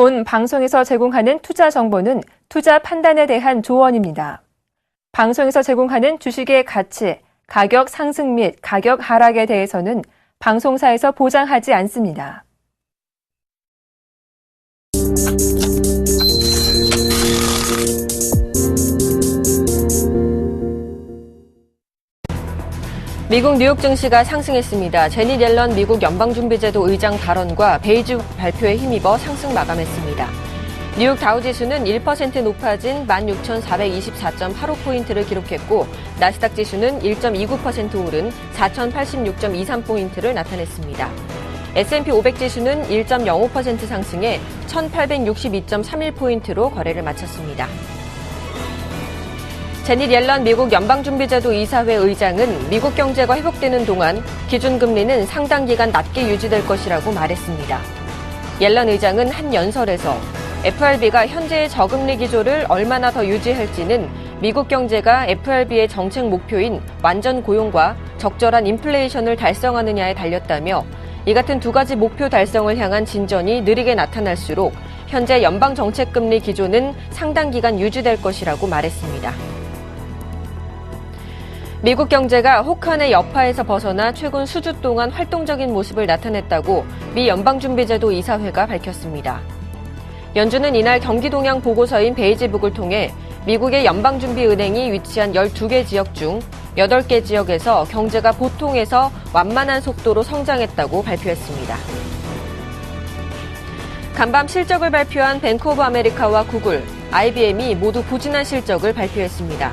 본 방송에서 제공하는 투자 정보는 투자 판단에 대한 조언입니다. 방송에서 제공하는 주식의 가치, 가격 상승 및 가격 하락에 대해서는 방송사에서 보장하지 않습니다. 미국 뉴욕 증시가 상승했습니다. 제닛 옐런 미국 연방준비제도 의장 발언과 베이직 발표에 힘입어 상승 마감했습니다. 뉴욕 다우지수는 1% 높아진 16,424.85포인트를 기록했고 나스닥 지수는 1.29% 오른 4,086.23포인트를 나타냈습니다. S&P 500 지수는 1.05% 상승해 1,862.31포인트로 거래를 마쳤습니다. 제닛 옐런 미국 연방준비제도 이사회 의장은 미국 경제가 회복되는 동안 기준금리는 상당 기간 낮게 유지될 것이라고 말했습니다. 옐런 의장은 한 연설에서 FRB가 현재의 저금리 기조를 얼마나 더 유지할지는 미국 경제가 FRB의 정책 목표인 완전 고용과 적절한 인플레이션을 달성하느냐에 달렸다며 이 같은 두 가지 목표 달성을 향한 진전이 느리게 나타날수록 현재 연방정책금리 기조는 상당 기간 유지될 것이라고 말했습니다. 미국 경제가 혹한의 여파에서 벗어나 최근 수주 동안 활동적인 모습을 나타냈다고 미 연방준비제도 이사회가 밝혔습니다. 연준은 이날 경기 동향 보고서인 베이지북을 통해 미국의 연방준비은행이 위치한 12개 지역 중 8개 지역에서 경제가 보통에서 완만한 속도로 성장했다고 발표했습니다. 간밤 실적을 발표한 뱅크 오브 아메리카와 구글, IBM이 모두 부진한 실적을 발표했습니다.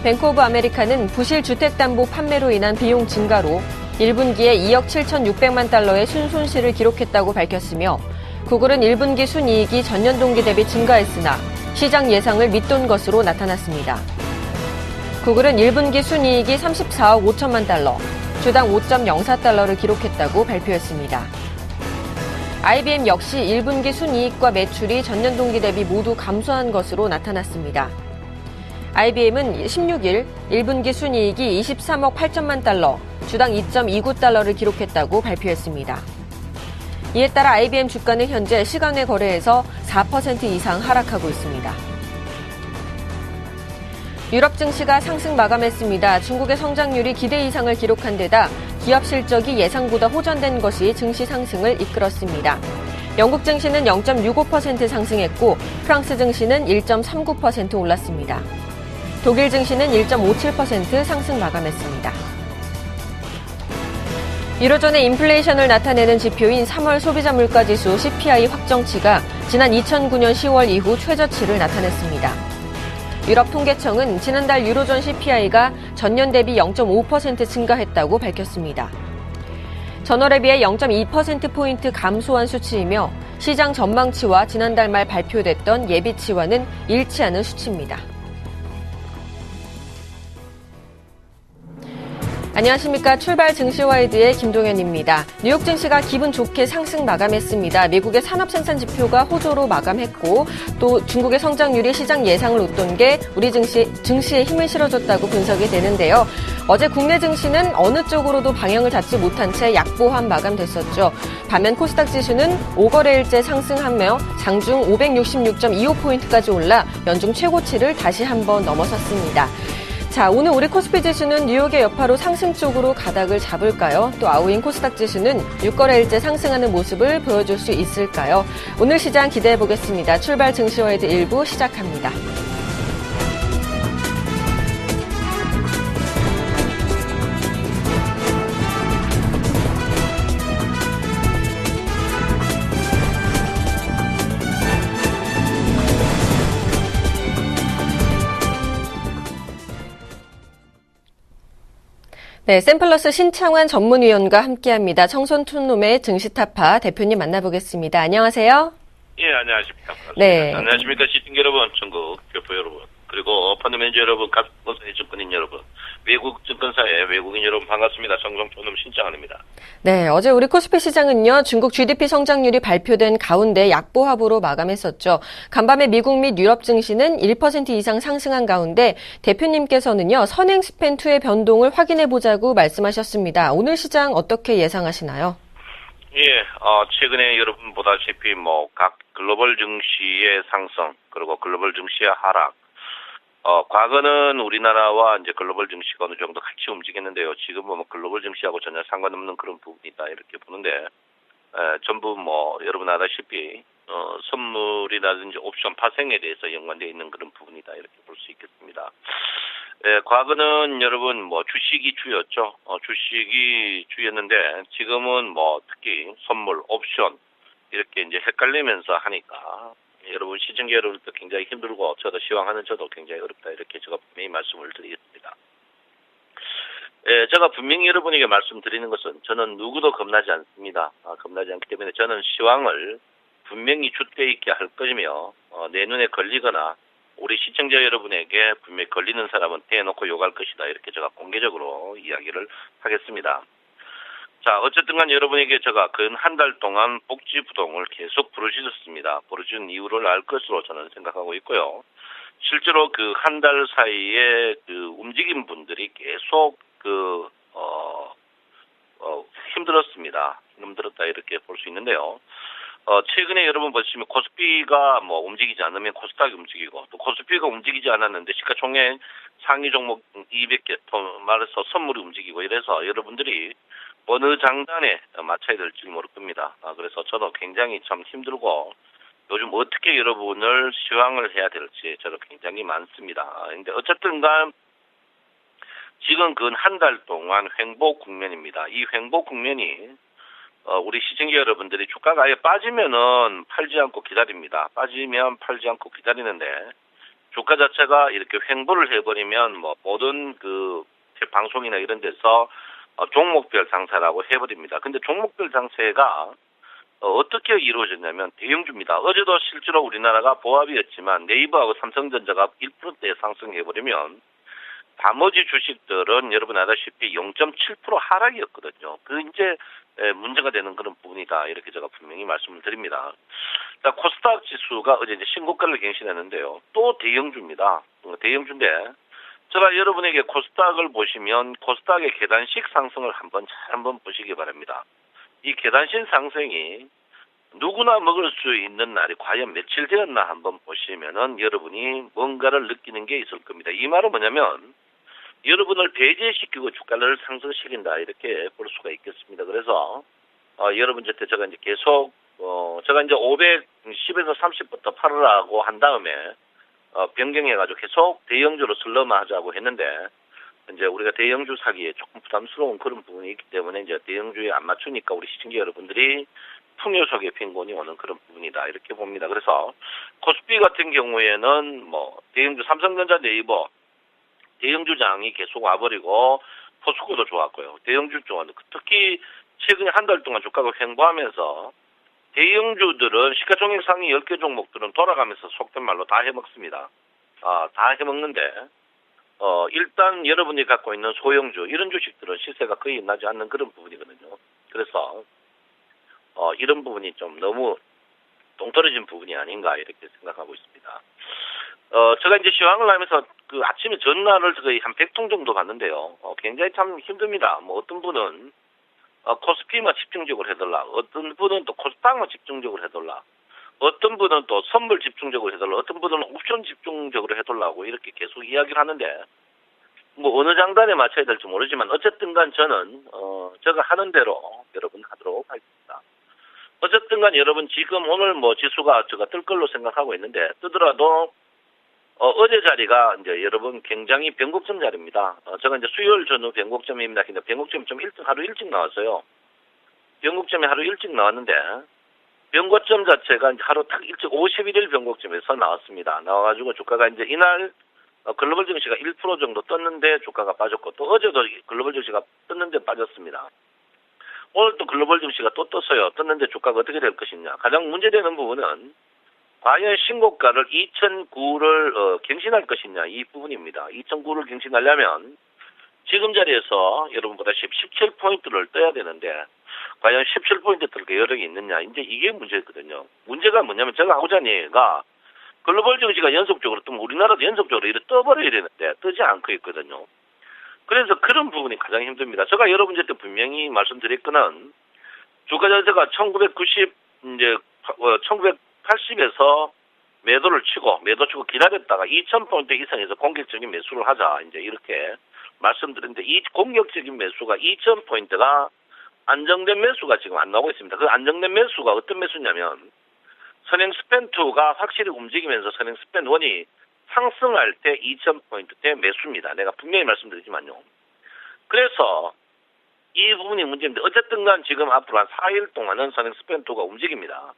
뱅크 오브 아메리카는 부실 주택담보 판매로 인한 비용 증가로 1분기에 2억 7,600만 달러의 순손실을 기록했다고 밝혔으며 구글은 1분기 순이익이 전년 동기 대비 증가했으나 시장 예상을 밑돈 것으로 나타났습니다. 구글은 1분기 순이익이 34억 5천만 달러, 주당 5.04달러를 기록했다고 발표했습니다. IBM 역시 1분기 순이익과 매출이 전년 동기 대비 모두 감소한 것으로 나타났습니다. IBM은 16일 1분기 순이익이 23억 8천만 달러, 주당 2.29달러를 기록했다고 발표했습니다. 이에 따라 IBM 주가는 현재 시간외 거래에서 4% 이상 하락하고 있습니다. 유럽 증시가 상승 마감했습니다. 중국의 성장률이 기대 이상을 기록한 데다 기업 실적이 예상보다 호전된 것이 증시 상승을 이끌었습니다. 영국 증시는 0.65% 상승했고 프랑스 증시는 1.39% 올랐습니다. 독일 증시는 1.57% 상승 마감했습니다. 유로존의 인플레이션을 나타내는 지표인 3월 소비자 물가지수 CPI 확정치가 지난 2009년 10월 이후 최저치를 나타냈습니다. 유럽통계청은 지난달 유로존 CPI가 전년 대비 0.5% 증가했다고 밝혔습니다. 전월에 비해 0.2%포인트 감소한 수치이며 시장 전망치와 지난달 말 발표됐던 예비치와는 일치하는 수치입니다. 안녕하십니까. 출발 증시와이드의 김동현입니다. 뉴욕 증시가 기분 좋게 상승 마감했습니다. 미국의 산업생산 지표가 호조로 마감했고 또 중국의 성장률이 시장 예상을 웃돈 게 우리 증시에 힘을 실어줬다고 분석이 되는데요. 어제 국내 증시는 어느 쪽으로도 방향을 잡지 못한 채 약보합 마감됐었죠. 반면 코스닥 지수는 5거래일째 상승하며 장중 566.25포인트까지 올라 연중 최고치를 다시 한번 넘어섰습니다. 자, 오늘 우리 코스피 지수는 뉴욕의 여파로 상승 쪽으로 가닥을 잡을까요? 또 아우인 코스닥 지수는 6거래일째 상승하는 모습을 보여줄 수 있을까요? 오늘 시장 기대해 보겠습니다. 출발 증시와이드 1부 시작합니다. 네, 샘플러스 신창환 전문위원과 함께합니다. 청손툰놈의 증시타파 대표님 만나보겠습니다. 안녕하세요. 예, 안녕하십니까. 반갑습니다. 네. 안녕하십니까. 시청자 여러분, 전국 교포 여러분, 그리고 펀드 매니저 여러분, 각본사의 증권인 여러분, 외국 증권사의 외국인 여러분 반갑습니다. 청손툰놈 신창환입니다. 네, 어제 우리 코스피 시장은요, 중국 GDP 성장률이 발표된 가운데 약보합으로 마감했었죠. 간밤에 미국 및 유럽 증시는 1% 이상 상승한 가운데 대표님께서는요, 선행 스팬2의 변동을 확인해보자고 말씀하셨습니다. 오늘 시장 어떻게 예상하시나요? 예, 최근에 여러분 보다시피 각 글로벌 증시의 상승, 그리고 글로벌 증시의 하락, 과거는 우리나라와 이제 글로벌 증시가 어느 정도 같이 움직였는데요. 지금은 글로벌 증시하고 전혀 상관없는 그런 부분이다, 이렇게 보는데, 전부 여러분 아다시피, 선물이라든지 옵션 파생에 대해서 연관되어 있는 그런 부분이다, 이렇게 볼 수 있겠습니다. 과거는 여러분 주식이 주였죠. 주식이 주였는데 지금은 특히 선물, 옵션 이렇게 이제 헷갈리면서 하니까 여러분 시청자 여러분도 굉장히 힘들고 저도 시황하는 저도 굉장히 어렵다 이렇게 제가 분명히 말씀을 드리겠습니다. 제가 분명히 여러분에게 말씀드리는 것은 저는 누구도 겁나지 않습니다. 겁나지 않기 때문에 저는 시황을 분명히 주대 있게 할 것이며 내 눈에 걸리거나 우리 시청자 여러분에게 분명히 걸리는 사람은 대놓고 욕할 것이다. 이렇게 제가 공개적으로 이야기를 하겠습니다. 자, 어쨌든 간 여러분에게 제가 근 한 달 동안 복지부동을 계속 부르짖었습니다. 부르짖은 이유를 알 것으로 저는 생각하고 있고요. 실제로 그 한 달 사이에 그 움직인 분들이 계속 힘들었습니다. 힘들었다 이렇게 볼 수 있는데요. 최근에 여러분 보시면 코스피가 움직이지 않으면 코스닥이 움직이고 또 코스피가 움직이지 않았는데 시가총액 상위 종목 200개 또 말해서 선물이 움직이고 이래서 여러분들이 어느 장단에 맞춰야 될지 모를 겁니다. 그래서 저도 굉장히 참 힘들고 요즘 어떻게 여러분을 시황을 해야 될지 저도 굉장히 많습니다. 근데 어쨌든 간 지금 근 한 달 동안 횡보 국면입니다. 이 횡보 국면이 우리 시청자 여러분들이 주가가 아예 빠지면은 팔지 않고 기다립니다. 빠지면 팔지 않고 기다리는데 주가 자체가 이렇게 횡보를 해버리면 모든 그 방송이나 이런 데서 종목별 장세라고 해버립니다. 근데 종목별 장세가 어떻게 이루어졌냐면 대형주입니다. 어제도 실제로 우리나라가 보합이었지만 네이버하고 삼성전자가 1%대 상승해버리면 나머지 주식들은 여러분 아다시피 0.7% 하락이었거든요. 그 이제 문제가 되는 그런 부분이다. 이렇게 제가 분명히 말씀을 드립니다. 자, 코스닥 지수가 어제 이제 신고가를 갱신했는데요. 또 대형주입니다. 대형주인데 제가 여러분에게 코스닥을 보시면 코스닥의 계단식 상승을 한번 보시기 바랍니다. 이 계단식 상승이 누구나 먹을 수 있는 날이 과연 며칠 되었나 한번 보시면은 여러분이 뭔가를 느끼는 게 있을 겁니다. 이 말은 뭐냐면 여러분을 배제시키고 주가를 상승시킨다 이렇게 볼 수가 있겠습니다. 그래서 여러분한테 제가 이제 계속 제가 이제 510에서 30부터 팔으라고 한 다음에 변경해가지고 계속 대형주로 슬럼화 하자고 했는데 이제 우리가 대형주 사기에 조금 부담스러운 그런 부분이 있기 때문에 이제 대형주에 안 맞추니까 우리 시청자 여러분들이 풍요 속에 빈곤이 오는 그런 부분이다 이렇게 봅니다. 그래서 코스피 같은 경우에는 대형주 삼성전자 네이버 대형주장이 계속 와버리고 포스코도 좋았고요. 대형주 쪽은 특히 최근에 한 달 동안 주가가 횡보하면서 대형주들은 시가총액 상위 10개 종목들은 돌아가면서 속된 말로 다 해먹습니다. 다 해먹는데 일단 여러분이 갖고 있는 소형주 이런 주식들은 시세가 거의 나지 않는 그런 부분이거든요. 그래서 이런 부분이 좀 너무 동떨어진 부분이 아닌가 이렇게 생각하고 있습니다. 제가 이제 시황을 하면서 그 아침에 전화를 거의 한 100통 정도 받는데요. 굉장히 참 힘듭니다. 어떤 분은 코스피만 집중적으로 해달라. 어떤 분은 또 코스닥만 집중적으로 해달라. 어떤 분은 또 선물 집중적으로 해달라. 어떤 분은 옵션 집중적으로 해달라고 이렇게 계속 이야기를 하는데 어느 장단에 맞춰야 될지 모르지만 어쨌든 간 저는 제가 하는 대로 여러분 하도록 하겠습니다. 어쨌든 간 여러분 지금 오늘 지수가 제가 뜰 걸로 생각하고 있는데 뜨더라도 어제 자리가 이제 여러분 굉장히 변곡점 자리입니다. 제가 이제 수요일 전후 변곡점입니다. 근데 변곡점이 좀 하루 일찍 나왔어요. 변곡점이 하루 일찍 나왔는데 변곡점 자체가 이제 하루 딱 일찍 51일 변곡점에서 나왔습니다. 나와가지고 주가가 이제 이날 글로벌 증시가 1% 정도 떴는데 주가가 빠졌고 또 어제도 글로벌 증시가 떴는데 빠졌습니다. 오늘 또 글로벌 증시가 또 떴어요. 떴는데 주가가 어떻게 될 것이냐. 가장 문제되는 부분은 과연 신고가를 2009를 갱신할 것이냐 이 부분입니다. 2009를 갱신하려면 지금 자리에서 여러분보다 17포인트를 떠야 되는데 과연 17포인트 뜰 여력이 있느냐 이제 이게 문제거든요. 문제가 뭐냐면 제가 하고자 하는 얘기가 글로벌 증시가 연속적으로 뜨면 우리나라도 연속적으로 이렇게 떠버려야 되는데 뜨지 않고 있거든요. 그래서 그런 부분이 가장 힘듭니다. 제가 여러분한테 분명히 말씀드렸거는 주가 자체가 1980에서 매도 치고 기다렸다가 2,000포인트 이상에서 공격적인 매수를 하자. 이제 이렇게 말씀드렸는데 이 공격적인 매수가 2,000포인트가 안정된 매수가 지금 안 나오고 있습니다. 그 안정된 매수가 어떤 매수냐면 선행 스팬2가 확실히 움직이면서 선행 스팬1이 상승할 때 2,000포인트대 매수입니다. 내가 분명히 말씀드리지만요. 그래서 이 부분이 문제인데 어쨌든 간 지금 앞으로 한 4일 동안은 선행 스팬2가 움직입니다.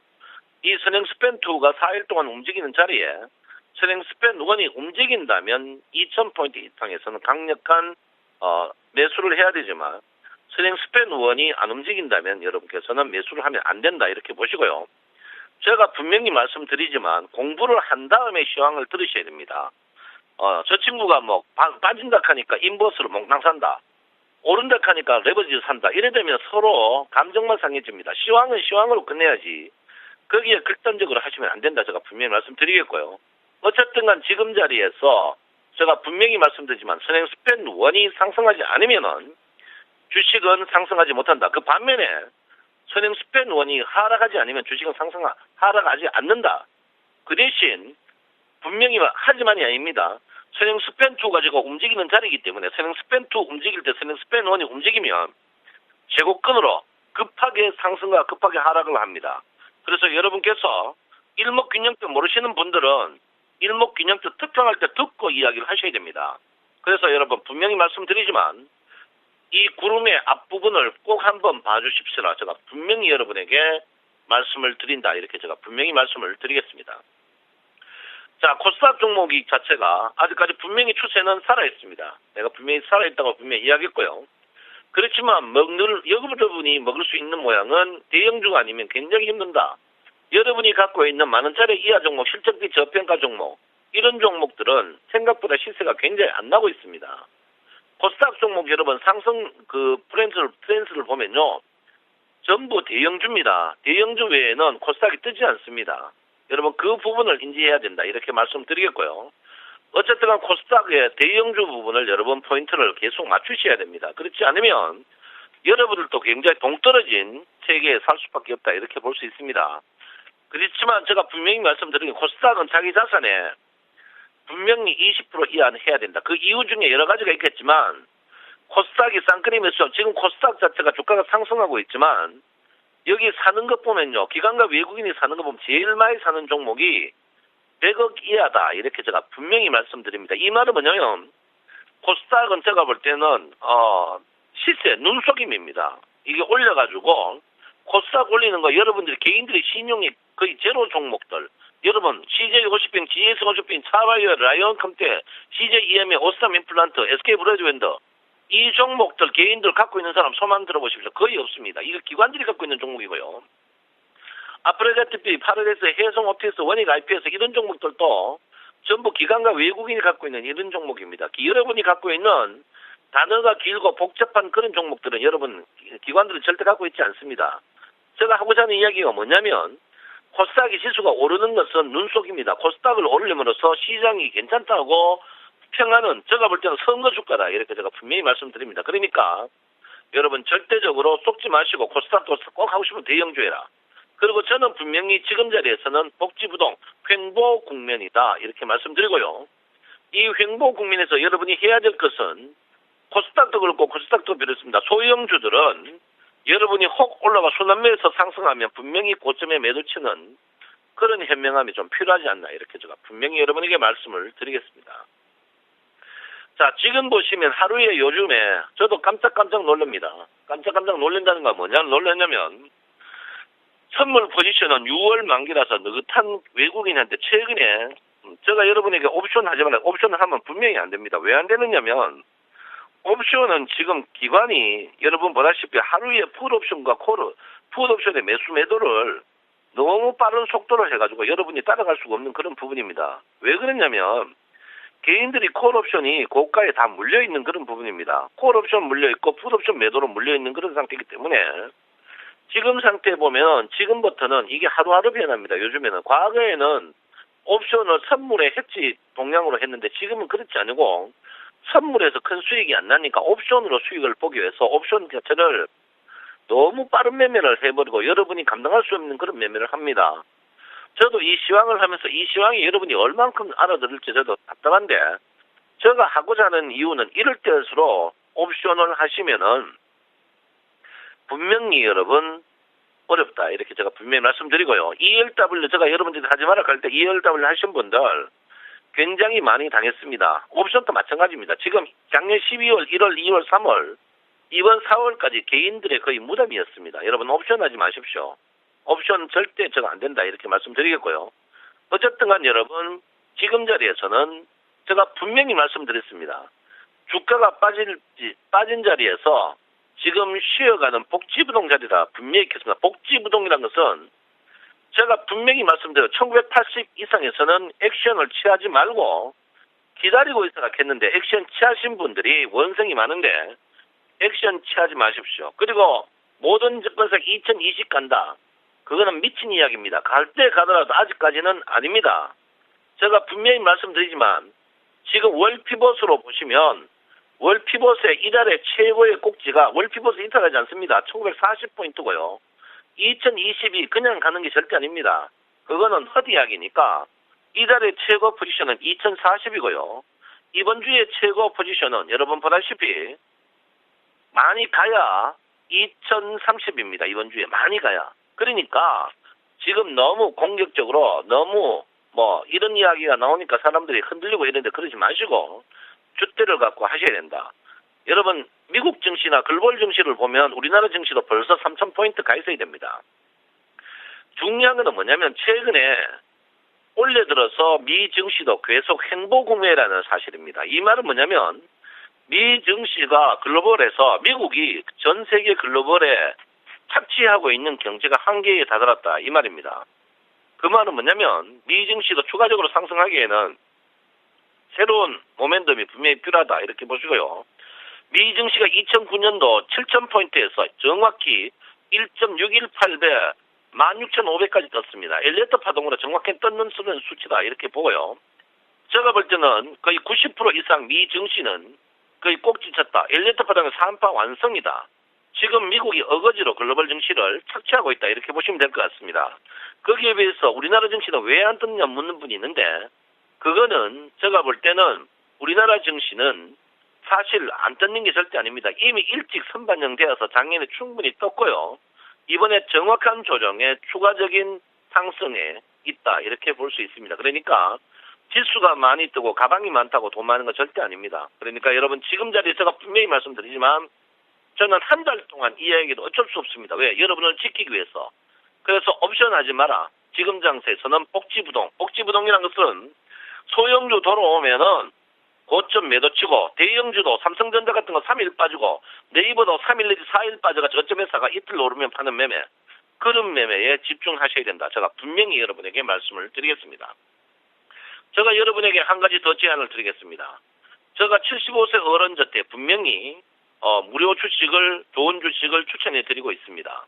이 선행 스팬2가 4일 동안 움직이는 자리에 선행 스팬1이 움직인다면 2,000포인트 이상에서는 강력한 매수를 해야 되지만 선행 스팬1이 안 움직인다면 여러분께서는 매수를 하면 안 된다 이렇게 보시고요. 제가 분명히 말씀드리지만 공부를 한 다음에 시황을 들으셔야 됩니다. 저 친구가 뭐 빠진다 하니까 인버스로 몽땅 산다. 오른다 하니까 레버리지 산다. 이래 되면 서로 감정만 상해집니다. 시황은 시황으로 끝내야지. 거기에 극단적으로 하시면 안 된다. 제가 분명히 말씀드리겠고요. 어쨌든 간 지금 자리에서 제가 분명히 말씀드리지만 선행 스팬1이 상승하지 않으면은 주식은 상승하지 못한다. 그 반면에 선행 스팬1이 하락하지 않으면 주식은 하락하지 않는다. 그 대신 분명히 하지만이 아닙니다. 선행 스팬2 가지고 움직이는 자리이기 때문에 선행 스팬2 움직일 때 선행 스팬1이 움직이면 제고권으로 급하게 상승과 급하게 하락을 합니다. 그래서 여러분께서 일목균형표 모르시는 분들은 일목균형표 특정할 때 듣고 이야기를 하셔야 됩니다. 그래서 여러분 분명히 말씀드리지만 이 구름의 앞부분을 꼭 한번 봐주십시오. 제가 분명히 여러분에게 말씀을 드린다. 이렇게 제가 분명히 말씀을 드리겠습니다. 자, 코스닥 종목이 자체가 아직까지 분명히 추세는 살아있습니다. 내가 분명히 살아있다고 분명히 이야기했고요. 그렇지만 여러분이 먹을 수 있는 모양은 대형주가 아니면 굉장히 힘든다. 여러분이 갖고 있는 만원짜리 이하 종목, 실적비 저평가 종목 이런 종목들은 생각보다 시세가 굉장히 안 나고 있습니다. 코스닥 종목 여러분 상승 트렌드를 보면요. 전부 대형주입니다. 대형주 외에는 코스닥이 뜨지 않습니다. 여러분 그 부분을 인지해야 된다. 이렇게 말씀드리겠고요. 어쨌든 간 코스닥의 대형주 부분을 여러분 포인트를 계속 맞추셔야 됩니다. 그렇지 않으면 여러분들도 굉장히 동떨어진 세계에 살 수밖에 없다. 이렇게 볼 수 있습니다. 그렇지만 제가 분명히 말씀드린 게 코스닥은 자기 자산에 분명히 20% 이하는 해야 된다. 그 이유 중에 여러 가지가 있겠지만 코스닥이 쌍끌이면서 지금 코스닥 자체가 주가가 상승하고 있지만 여기 사는 것 보면요. 기관과 외국인이 사는 거 보면 제일 많이 사는 종목이 100억 이하다. 이렇게 제가 분명히 말씀드립니다. 이 말은 뭐냐면 코스닥은 제가 볼 때는 시세 눈속임입니다. 이게 올려가지고 코스닥 올리는 거 여러분들이 개인들이 신용이 거의 제로 종목들 여러분 CJ50빙, GS50빙, 차바이어, 라이온 컴테, CJEMA, 오스탐 임플란트, SK 브래드밴더 이 종목들 개인들 갖고 있는 사람 손만 들어보십시오. 거의 없습니다. 이거 기관들이 갖고 있는 종목이고요. 아프레가티피, 파르데스, 해성, 옵티스, 원익, IPS 이런 종목들도 전부 기관과 외국인이 갖고 있는 이런 종목입니다. 여러분이 갖고 있는 단어가 길고 복잡한 그런 종목들은 여러분 기관들은 절대 갖고 있지 않습니다. 제가 하고자 하는 이야기가 뭐냐면 코스닥이 지수가 오르는 것은 눈속입니다. 코스닥을 올림으로써 시장이 괜찮다고 평하는 제가 볼 때는 선거 주가다. 이렇게 제가 분명히 말씀드립니다. 그러니까 여러분 절대적으로 속지 마시고 코스닥도 꼭 하고 싶으면 대형주해라. 그리고 저는 분명히 지금 자리에서는 복지부동 횡보 국면이다. 이렇게 말씀드리고요. 이 횡보 국면에서 여러분이 해야 될 것은 코스닥도 그렇고 코스닥도 그렇습니다. 소형주들은 여러분이 혹 올라가 순환매에서 상승하면 분명히 고점에 매도치는 그런 현명함이 좀 필요하지 않나 이렇게 제가 분명히 여러분에게 말씀을 드리겠습니다. 자, 지금 보시면 하루에 요즘에 저도 깜짝깜짝 놀랍니다. 깜짝깜짝 놀란다는 건 뭐냐 놀랐냐면 선물 포지션은 6월 만기라서 느긋한 외국인한테 최근에 제가 여러분에게 옵션 하지 말라 옵션을 하면 분명히 안 됩니다. 왜 안 되느냐면 옵션은 지금 기관이 여러분 보다시피 하루에 풋옵션과 풋옵션의 매수매도를 너무 빠른 속도로 해가지고 여러분이 따라갈 수가 없는 그런 부분입니다. 왜 그러냐면 개인들이 콜옵션이 고가에 다 물려있는 그런 부분입니다. 콜옵션 물려있고 풋옵션 매도로 물려있는 그런 상태이기 때문에 지금 상태에 보면 지금부터는 이게 하루하루 변합니다. 요즘에는 과거에는 옵션을 선물에 해지 동향으로 했는데 지금은 그렇지 않고 선물에서 큰 수익이 안 나니까 옵션으로 수익을 보기 위해서 옵션 자체를 너무 빠른 매매를 해버리고 여러분이 감당할 수 없는 그런 매매를 합니다. 저도 이 시황을 하면서 이 시황이 여러분이 얼만큼 알아들을지 저도 답답한데, 제가 하고자 하는 이유는 이럴 때일수록 옵션을 하시면은 분명히 여러분 어렵다 이렇게 제가 분명히 말씀드리고요. ELW 제가 여러분들이 하지 마라 할 때 ELW 하신 분들 굉장히 많이 당했습니다. 옵션도 마찬가지입니다. 지금 작년 12월, 1월, 2월, 3월 이번 4월까지 개인들의 거의 무덤이었습니다. 여러분 옵션 하지 마십시오. 옵션 절대 제가 안 된다 이렇게 말씀드리겠고요. 어쨌든 간 여러분 지금 자리에서는 제가 분명히 말씀드렸습니다. 주가가 빠진 자리에서 지금 쉬어가는 복지부동 자리다 분명히 있겠습니다. 복지부동이라는 것은 제가 분명히 말씀드려요. 1980 이상에서는 액션을 취하지 말고 기다리고 있으라 했는데 액션 취하신 분들이 원성이 많은데 액션 취하지 마십시오. 그리고 모든 증권사가 2020 간다. 그거는 미친 이야기입니다. 갈 때 가더라도 아직까지는 아닙니다. 제가 분명히 말씀드리지만 지금 월피벗으로 보시면 월피벗의 이달의 최고의 꼭지가 월피벗이 이탈하지 않습니다. 1940포인트고요. 2022 그냥 가는 게 절대 아닙니다. 그거는 헛이야기니까 이달의 최고 포지션은 2040이고요. 이번 주의 최고 포지션은 여러분 보다시피 많이 가야 2030입니다. 이번 주에 많이 가야. 그러니까 지금 너무 공격적으로 너무 이런 이야기가 나오니까 사람들이 흔들리고 이러는데 그러지 마시고 줏대를 갖고 하셔야 된다. 여러분 미국 증시나 글로벌 증시를 보면 우리나라 증시도 벌써 3,000포인트 가 있어야 됩니다. 중요한 건 뭐냐면 최근에 올해 들어서 미 증시도 계속 횡보구매라는 사실입니다. 이 말은 뭐냐면 미 증시가 글로벌에서 미국이 전 세계 글로벌에 착취하고 있는 경제가 한계에 다다랐다 이 말입니다. 그 말은 뭐냐면 미 증시가 추가적으로 상승하기에는 새로운 모멘텀이 분명히 필요하다 이렇게 보시고요. 미 증시가 2009년도 7,000포인트에서 정확히 1.618배 16,500까지 떴습니다. 엘리어트 파동으로 정확히 떴는 수치다 이렇게 보고요. 제가 볼 때는 거의 90% 이상 미 증시는 거의 꼭지 쳤다. 엘리어트 파동의 상파 완성이다. 지금 미국이 어거지로 글로벌 증시를 착취하고 있다 이렇게 보시면 될 것 같습니다. 거기에 비해서 우리나라 증시는 왜 안 떴냐 묻는 분이 있는데 그거는 제가 볼 때는 우리나라 증시는 사실 안 떴는 게 절대 아닙니다. 이미 일찍 선반영되어서 작년에 충분히 떴고요. 이번에 정확한 조정에 추가적인 상승에 있다 이렇게 볼 수 있습니다. 그러니까 지수가 많이 뜨고 가방이 많다고 돈 많은 건 절대 아닙니다. 그러니까 여러분 지금 자리에 제가 분명히 말씀드리지만 저는 한 달 동안 이 이야기도 어쩔 수 없습니다. 왜? 여러분을 지키기 위해서. 그래서 옵션 하지 마라. 지금 장세에서는 복지부동. 복지부동이라는 것은 소형주 돌아오면은 고점 매도치고 대형주도 삼성전자 같은 거 3일 빠지고 네이버도 3일 내지 4일 빠져가 저점 회사가 이틀 오르면 파는 매매. 그런 매매에 집중하셔야 된다. 제가 분명히 여러분에게 말씀을 드리겠습니다. 제가 여러분에게 한 가지 더 제안을 드리겠습니다. 제가 75세 어른저택 분명히 무료 주식을 좋은 주식을 추천해 드리고 있습니다.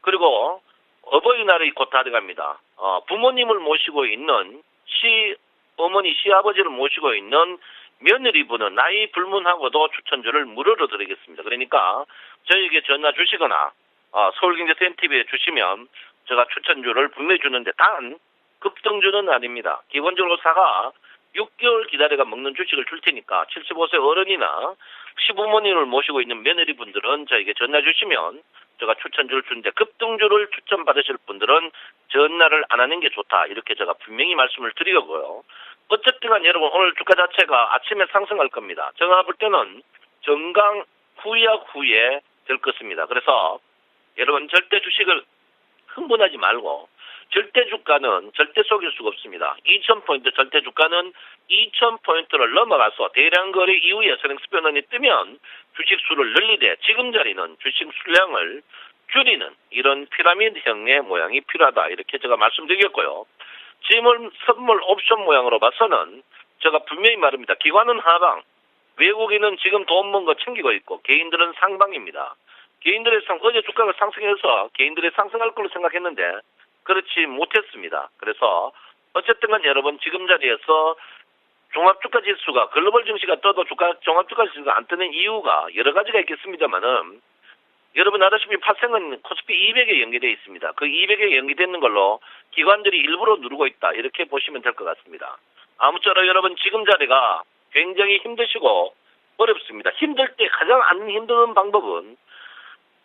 그리고 어버이날이 곧 다가갑니다. 부모님을 모시고 있는 시어머니 시아버지를 모시고 있는 며느리분은 나이 불문하고도 추천주를 무료로 드리겠습니다. 그러니까 저에게 전화 주시거나 서울경제센TV에 주시면 제가 추천주를 분명히 주는데 단 급등주는 아닙니다. 기본적으로 사가 6개월 기다려가 먹는 주식을 줄 테니까 75세 어른이나 시부모님을 모시고 있는 며느리분들은 저에게 전화 주시면 제가 추천주를 주는데 급등주를 추천받으실 분들은 전화를 안 하는 게 좋다. 이렇게 제가 분명히 말씀을 드리고요. 어쨌든 간 여러분 오늘 주가 자체가 아침에 상승할 겁니다. 제가 볼 때는 정강 후에 될 것입니다. 그래서 여러분 절대 주식을 흥분하지 말고 절대 주가는 절대 속일 수가 없습니다. 2,000포인트 절대 주가는 2,000포인트를 넘어가서 대량 거래 이후에 선행수변원이 뜨면 주식 수를 늘리되 지금 자리는 주식 수량을 줄이는 이런 피라미드형의 모양이 필요하다. 이렇게 제가 말씀드리겠고요. 지금 선물 옵션 모양으로 봐서는 제가 분명히 말합니다. 기관은 하방, 외국인은 지금 돈 번 거 챙기고 있고 개인들은 상방입니다. 개인들의 어제 주가가 상승해서 개인들이 상승할 걸로 생각했는데 그렇지 못했습니다. 그래서 어쨌든 간 여러분 지금 자리에서 종합주가지수가 글로벌 증시가 떠도 종합주가지수가 안 뜨는 이유가 여러 가지가 있겠습니다만은 여러분 알다시피 파생은 코스피 200에 연계되어 있습니다. 그 200에 연계되는 걸로 기관들이 일부러 누르고 있다. 이렇게 보시면 될 것 같습니다. 아무쪼록 여러분 지금 자리가 굉장히 힘드시고 어렵습니다. 힘들 때 가장 안 힘든 방법은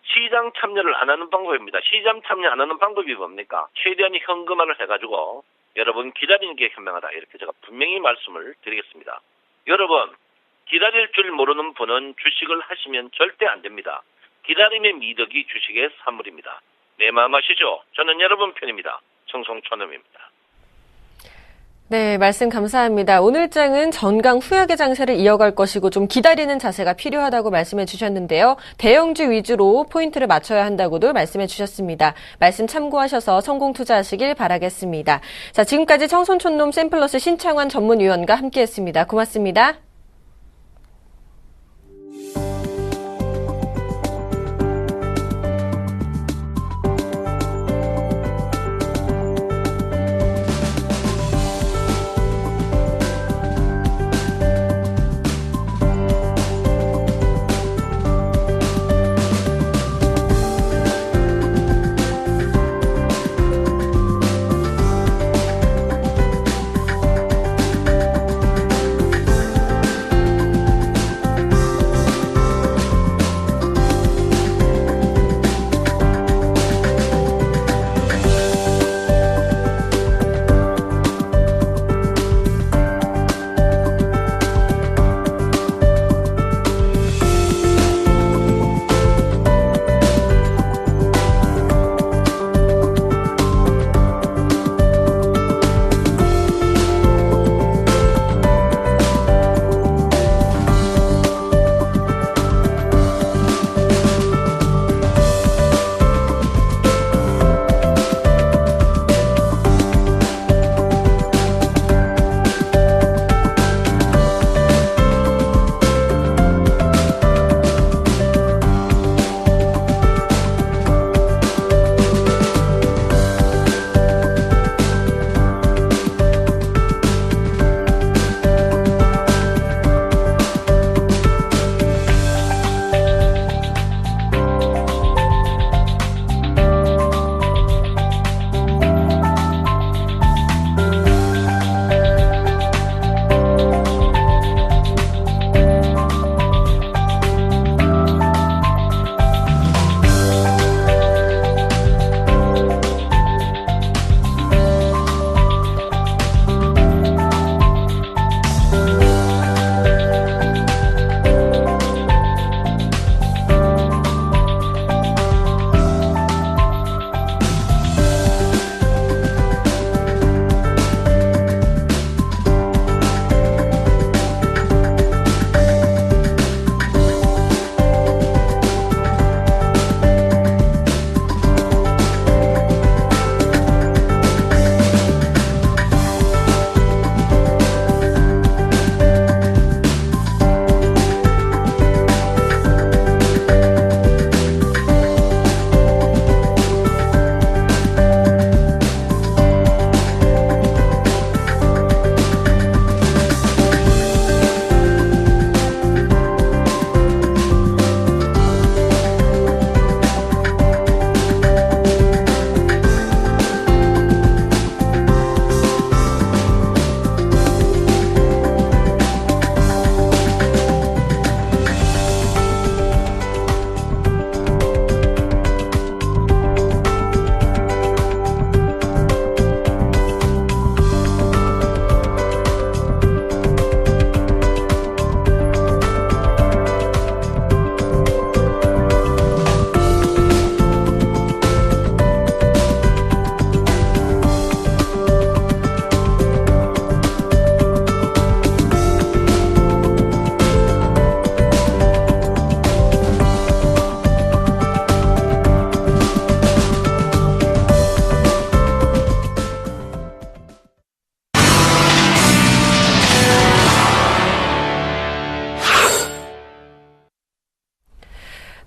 시장 참여를 안 하는 방법입니다. 시장 참여 안 하는 방법이 뭡니까? 최대한 현금화를 해가지고 여러분 기다리는 게 현명하다. 이렇게 제가 분명히 말씀을 드리겠습니다. 여러분 기다릴 줄 모르는 분은 주식을 하시면 절대 안 됩니다. 기다림의 미덕이 주식의 산물입니다. 내 마음 아시죠? 저는 여러분 편입니다. 청송촌놈입니다. 네, 말씀 감사합니다. 오늘 장은 전강 후약의 장세를 이어갈 것이고 좀 기다리는 자세가 필요하다고 말씀해 주셨는데요. 대형주 위주로 포인트를 맞춰야 한다고도 말씀해 주셨습니다. 말씀 참고하셔서 성공 투자하시길 바라겠습니다. 자, 지금까지 청송촌놈 샘플러스 신창환 전문위원과 함께했습니다. 고맙습니다.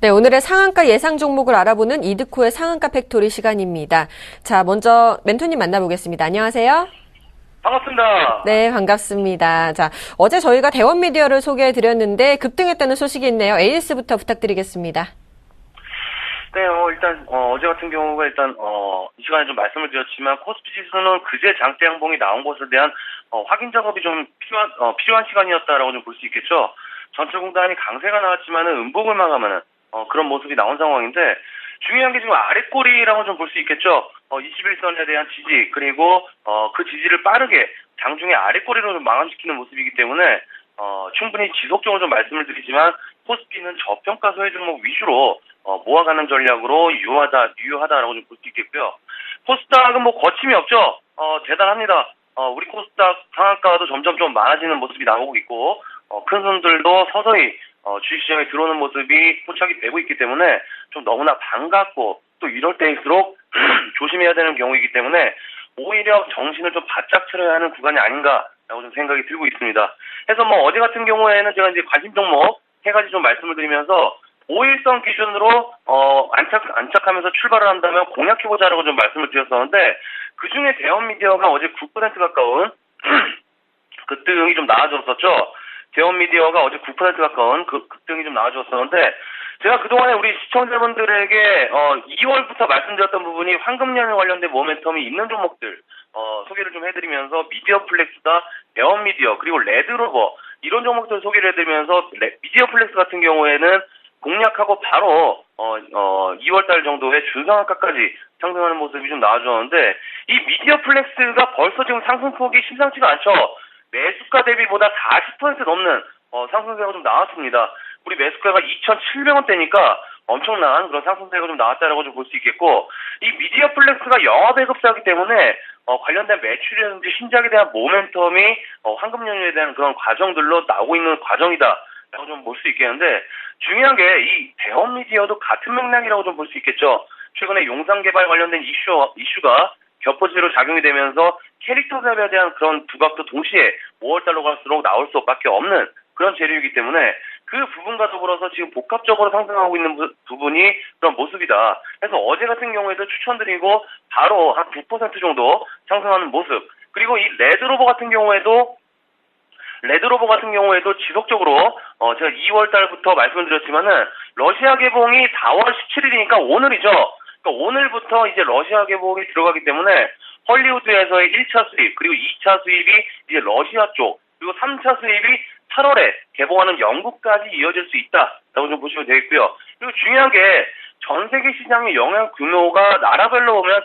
네, 오늘의 상한가 예상 종목을 알아보는 이드코의 상한가 팩토리 시간입니다. 자, 먼저 멘토님 만나보겠습니다. 안녕하세요. 반갑습니다. 네, 반갑습니다. 자, 어제 저희가 대원미디어를 소개해드렸는데 급등했다는 소식이 있네요. AS부터 부탁드리겠습니다. 네, 일단, 어제 같은 경우가 일단, 이 시간에 좀 말씀을 드렸지만, 코스피 지수는 그제 장대 양봉이 나온 것에 대한, 확인 작업이 좀 필요한 시간이었다라고 좀 볼 수 있겠죠. 전체공단이 강세가 나왔지만은 음봉을 마감하는, 그런 모습이 나온 상황인데, 중요한 게 지금 아랫꼬리라고 좀 볼 수 있겠죠. 21선에 대한 지지, 그리고, 그 지지를 빠르게 장중에 아랫꼬리로 좀 마감시키는 모습이기 때문에, 충분히 지속적으로 좀 말씀을 드리지만, 코스피는 저평가 소외 종목 위주로, 모아가는 전략으로 유효하다라고 좀 볼 수 있겠고요. 코스닥은 뭐 거침이 없죠. 대단합니다. 우리 코스닥 상한가도 점점 좀 많아지는 모습이 나오고 있고, 큰 손들도 서서히 주식시장에 들어오는 모습이 포착이 되고 있기 때문에 좀 너무나 반갑고 또 이럴 때일수록 조심해야 되는 경우이기 때문에 오히려 정신을 좀 바짝 차려야 하는 구간이 아닌가라고 좀 생각이 들고 있습니다. 그래서 뭐 어제 같은 경우에는 제가 이제 관심 종목 세 가지 좀 말씀을 드리면서 5일선 기준으로 안착하면서 출발을 한다면 공략해보자라고 좀 말씀을 드렸었는데 그중에 대형미디어가 어제 9% 가까운 급등이 좀 나와줬었죠. 대형미디어가 어제 9% 가까운 급등이 좀 나와줬었는데 제가 그동안에 우리 시청자분들에게 2월부터 말씀드렸던 부분이 황금연휴 관련된 모멘텀이 있는 종목들 소개를 좀 해드리면서 미디어플렉스다, 대형미디어 그리고 레드로버 이런 종목들 소개를 해드리면서 미디어플렉스 같은 경우에는 공략하고 바로 2월달 정도에 준상한가까지 상승하는 모습이 좀 나와줬는데 이 미디어플렉스가 벌써 지금 상승폭이 심상치가 않죠. 매수가 대비보다 40% 넘는 상승세가 좀 나왔습니다. 우리 매수가가 2,700원대니까 엄청난 그런 상승세가 좀 나왔다라고 좀 볼 수 있겠고 이 미디어플렉스가 영화배급사이기 때문에 관련된 매출이라든지 신작에 대한 모멘텀이 황금연휴에 대한 그런 과정들로 나오고 있는 과정이다. 라고 좀 볼 수 있겠는데 중요한 게 이 대형미디어도 같은 맥락이라고 좀 볼 수 있겠죠. 최근에 용산개발 관련된 이슈가 겹포지로 작용이 되면서 캐릭터 사업에 대한 그런 부각도 동시에 5월달로 갈수록 나올 수밖에 없는 그런 재료이기 때문에 그 부분과 더불어서 지금 복합적으로 상승하고 있는 부분이 그런 모습이다. 그래서 어제 같은 경우에도 추천드리고 바로 한 9% 정도 상승하는 모습. 그리고 이 레드로버 같은 경우에도 지속적으로 제가 2월 달부터 말씀을 드렸지만은 러시아 개봉이 4월 17일이니까 오늘이죠. 그러니까 오늘부터 이제 러시아 개봉이 들어가기 때문에 헐리우드에서의 1차 수입 그리고 2차 수입이 이제 러시아 쪽 그리고 3차 수입이 8월에 개봉하는 영국까지 이어질 수 있다라고 좀 보시면 되겠고요. 그리고 중요한 게 전 세계 시장의 영향 규모가 나라별로 보면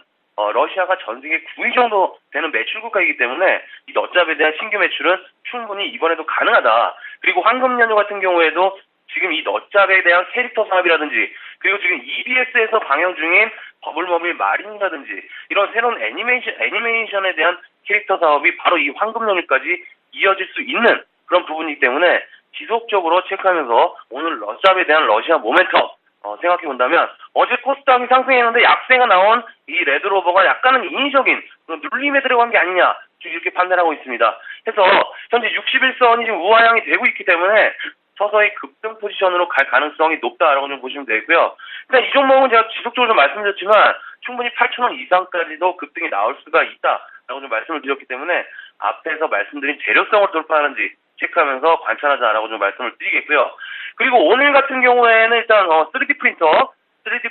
러시아가 전 세계 9위 정도 되는 매출 국가이기 때문에 이 넛잡에 대한 신규 매출은 충분히 이번에도 가능하다. 그리고 황금연휴 같은 경우에도 지금 이 넛잡에 대한 캐릭터 사업이라든지 그리고 지금 EBS에서 방영 중인 버블머블 마린이라든지 이런 새로운 애니메이션에 대한 캐릭터 사업이 바로 이 황금연휴까지 이어질 수 있는 그런 부분이기 때문에 지속적으로 체크하면서 오늘 넛잡에 대한 러시아 모멘텀 생각해 본다면 어제 코스닥이 상승했는데 약세가 나온 이 레드로버가 약간은 인위적인 그런 눌림에 들어간 게 아니냐 이렇게 판단하고 있습니다. 그래서 현재 61선이 지금 우하향이 되고 있기 때문에 서서히 급등 포지션으로 갈 가능성이 높다라고 좀 보시면 되고요. 일단 이 종목은 제가 지속적으로 좀 말씀드렸지만 충분히 8,000원 이상까지도 급등이 나올 수가 있다라고 좀 말씀을 드렸기 때문에 앞에서 말씀드린 재료성을 돌파하는지 체크하면서 관찰하자라고 좀 말씀을 드리겠고요. 그리고 오늘 같은 경우에는 일단 3D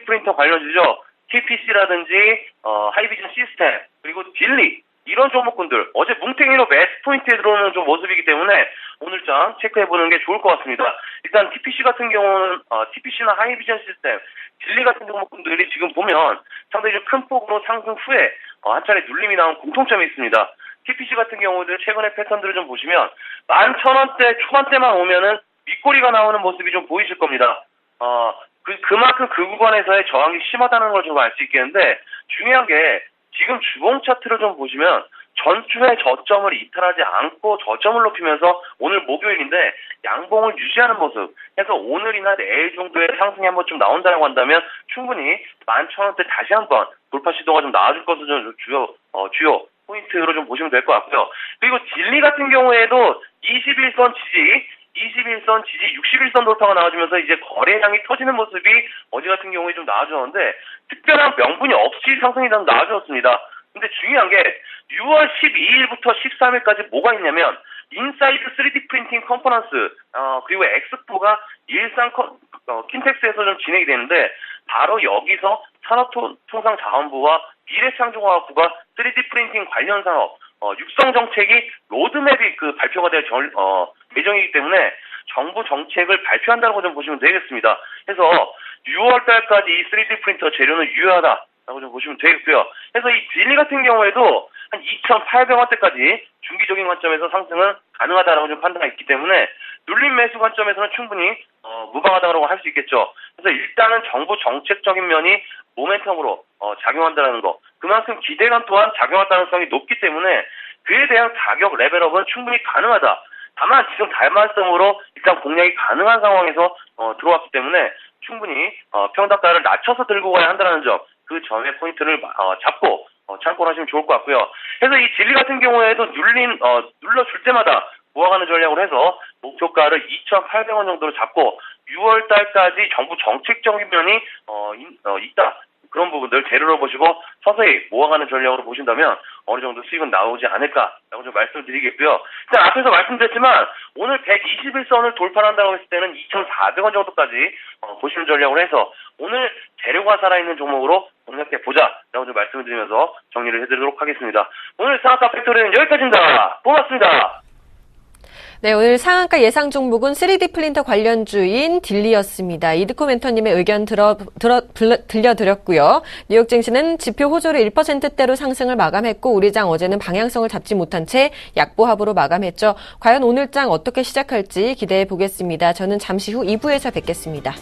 프린터 관련주죠. TPC라든지 하이비전 시스템 그리고 딜리 이런 종목군들 어제 뭉탱이로 매수 포인트에 들어오는 좀 모습이기 때문에 오늘장 체크해보는 게 좋을 것 같습니다. 일단 TPC 같은 경우는 TPC나 하이비전 시스템, 딜리 같은 종목군들이 지금 보면 상당히 좀 큰 폭으로 상승 후에 한 차례 눌림이 나온 공통점이 있습니다. TPC 같은 경우도 최근의 패턴들을 좀 보시면 11,000원대 초반대만 오면은 윗꼬리가 나오는 모습이 좀 보이실 겁니다. 그만큼 그 구간에서의 저항이 심하다는 걸 좀 알 수 있겠는데 중요한 게 지금 주봉 차트를 좀 보시면 전주의 저점을 이탈하지 않고 저점을 높이면서 오늘 목요일인데 양봉을 유지하는 모습. 그래서 오늘이나 내일 정도의 상승이 한번 좀 나온다고 한다면 충분히 11,000원대 다시 한번 돌파 시도가 좀 나와줄 것을 좀 주요 포인트로 좀 보시면 될 것 같고요. 그리고 딜리 같은 경우에도 21선 지지, 61선 돌파가 나와주면서 이제 거래량이 터지는 모습이 어제 같은 경우에 좀 나와주었는데 특별한 명분이 없이 상승이 좀 나와주었습니다. 근데 중요한 게 6월 12일부터 13일까지 뭐가 있냐면 인사이드 3D 프린팅 컨퍼런스 그리고 엑스포가 일산 킨텍스에서 좀 진행이 되는데 바로 여기서 산업통상자원부와 미래창조과학부가 3D 프린팅 관련 산업 육성 정책이 로드맵이 발표가 될 예정이기 때문에 정부 정책을 발표한다고 좀 보시면 되겠습니다. 그래서 6월 달까지 이 3D 프린터 재료는 유효하다라고 좀 보시면 되겠고요. 그래서 이 딜리 같은 경우에도 한 2,800원대까지 중기적인 관점에서 상승은 가능하다라고 좀 판단이 있기 때문에 눌림 매수 관점에서는 충분히 무방하다고 할 수 있겠죠. 그래서 일단은 정부 정책적인 면이 모멘텀으로 작용한다는 거, 그만큼 기대감 또한 작용할 가능성이 높기 때문에 그에 대한 가격 레벨업은 충분히 가능하다. 다만 지금 달만성으로 일단 공략이 가능한 상황에서 들어왔기 때문에 충분히 평단가를 낮춰서 들고 가야 한다는 점, 그 점의 포인트를 잡고 참고를 하시면 좋을 것 같고요. 그래서 이 딜리 같은 경우에도 눌러줄 때마다 모아가는 전략으로 해서 목표가를 2,800원 정도로 잡고 6월 달까지 정부 정책적인 면이 있다. 그런 부분들 재료로 보시고 서서히 모아가는 전략으로 보신다면 어느 정도 수익은 나오지 않을까라고 좀 말씀드리겠고요. 일단 앞에서 말씀드렸지만 오늘 121선을 돌파한다고 했을 때는 2,400원 정도까지 보시는 전략으로 해서 오늘 재료가 살아있는 종목으로 공략해보자라고 좀 말씀을 드리면서 정리를 해드리도록 하겠습니다. 오늘 상한가 팩토리는 여기까지입니다. 고맙습니다. 네, 오늘 상한가 예상 종목은 3D 프린터 관련주인 딜리였습니다. 이드코 멘토님의 의견 들려드렸고요. 뉴욕 증시는 지표 호조로 1%대로 상승을 마감했고 우리 장 어제는 방향성을 잡지 못한 채 약보합으로 마감했죠. 과연 오늘 장 어떻게 시작할지 기대해 보겠습니다. 저는 잠시 후 2부에서 뵙겠습니다.